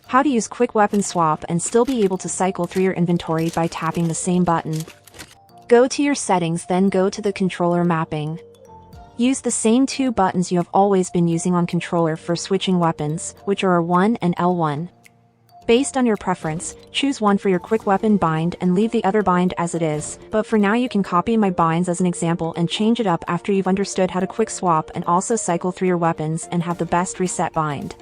How to use Quick Weapon Swap and still be able to cycle through your inventory by tapping the same button. Go to your settings, then go to the controller mapping. Use the same two buttons you have always been using on controller for switching weapons, which are R1 and L1. Based on your preference, choose one for your quick weapon bind and leave the other bind as it is, but for now you can copy my binds as an example and change it up after you've understood how to quick swap and also cycle through your weapons and have the best reset bind.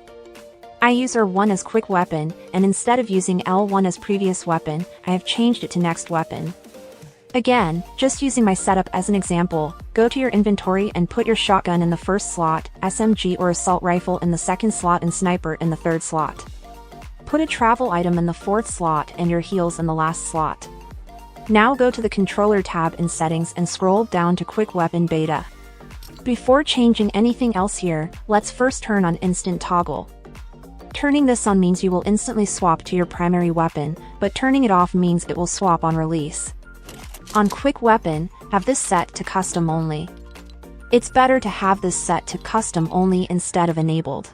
I use R1 as quick weapon, and instead of using L1 as previous weapon, I have changed it to next weapon. Again, just using my setup as an example, go to your inventory and put your shotgun in the first slot, SMG or assault rifle in the second slot and sniper in the third slot. Put a travel item in the fourth slot and your heals in the last slot. Now go to the controller tab in settings and scroll down to quick weapon beta. Before changing anything else here, let's first turn on instant toggle. Turning this on means you will instantly swap to your primary weapon, but turning it off means it will swap on release. On quick weapon, have this set to custom only. It's better to have this set to custom only instead of enabled.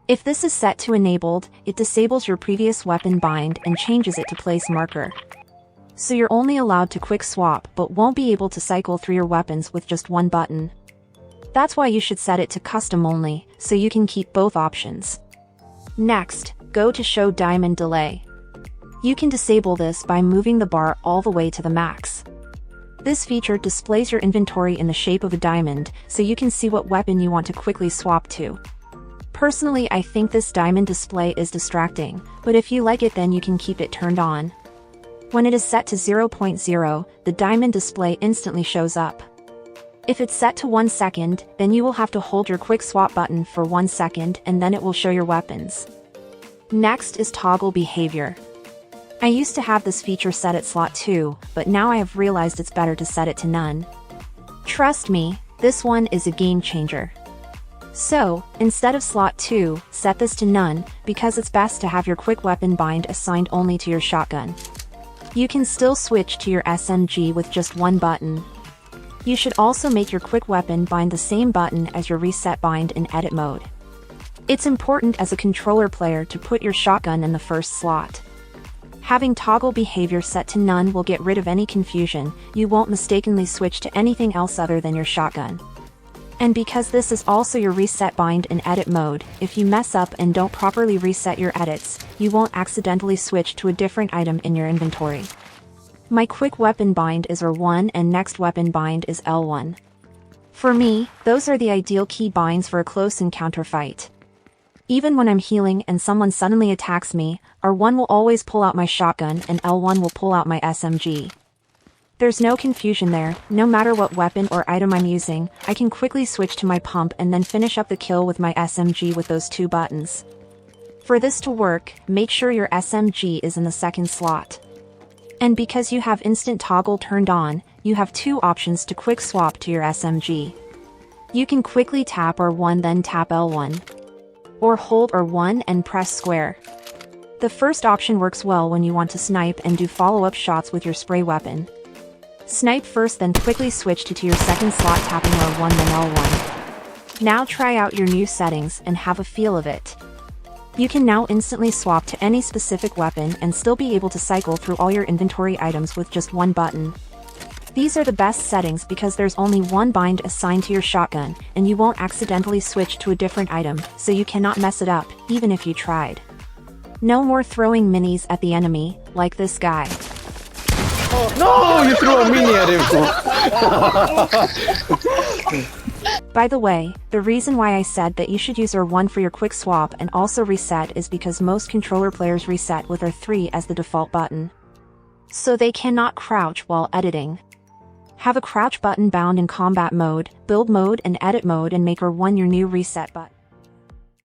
If this is set to enabled, it disables your previous weapon bind and changes it to place marker. So you're only allowed to quick swap but won't be able to cycle through your weapons with just one button. That's why you should set it to custom only, so you can keep both options. Next, go to show diamond delay. You can disable this by moving the bar all the way to the max. This feature displays your inventory in the shape of a diamond, so you can see what weapon you want to quickly swap to. Personally, I think this diamond display is distracting, but if you like it then you can keep it turned on. When it is set to 0.0, the diamond display instantly shows up. If it's set to 1 second, then you will have to hold your quick swap button for 1 second and then it will show your weapons. Next is toggle behavior. I used to have this feature set at slot 2, but now I have realized it's better to set it to none. Trust me, this one is a game changer. So, instead of slot 2, set this to none, because it's best to have your quick weapon bind assigned only to your shotgun. You can still switch to your SMG with just one button. You should also make your quick weapon bind the same button as your reset bind in edit mode. It's important as a controller player to put your shotgun in the first slot. Having toggle behavior set to none will get rid of any confusion. You won't mistakenly switch to anything else other than your shotgun. And because this is also your reset bind in edit mode, if you mess up and don't properly reset your edits, you won't accidentally switch to a different item in your inventory. My quick weapon bind is R1 and next weapon bind is L1. For me, those are the ideal key binds for a close encounter fight. Even when I'm healing and someone suddenly attacks me, R1 will always pull out my shotgun and L1 will pull out my SMG. There's no confusion there. No matter what weapon or item I'm using, I can quickly switch to my pump and then finish up the kill with my SMG with those two buttons. For this to work, make sure your SMG is in the second slot. And because you have instant toggle turned on, you have two options to quick swap to your SMG. You can quickly tap R1 then tap L1. Or hold R1 and press square. The first option works well when you want to snipe and do follow-up shots with your spray weapon. Snipe first then quickly switch to your second slot tapping R1 then L1. Now try out your new settings and have a feel of it. You can now instantly swap to any specific weapon and still be able to cycle through all your inventory items with just one button. These are the best settings because there's only one bind assigned to your shotgun, and you won't accidentally switch to a different item, so you cannot mess it up, even if you tried. No more throwing minis at the enemy, like this guy. Oh, no! You threw a mini at him! By the way, the reason why I said that you should use R1 for your quick swap and also reset is because most controller players reset with R3 as the default button. So they cannot crouch while editing. Have a crouch button bound in combat mode, build mode and edit mode and make R1 your new reset button.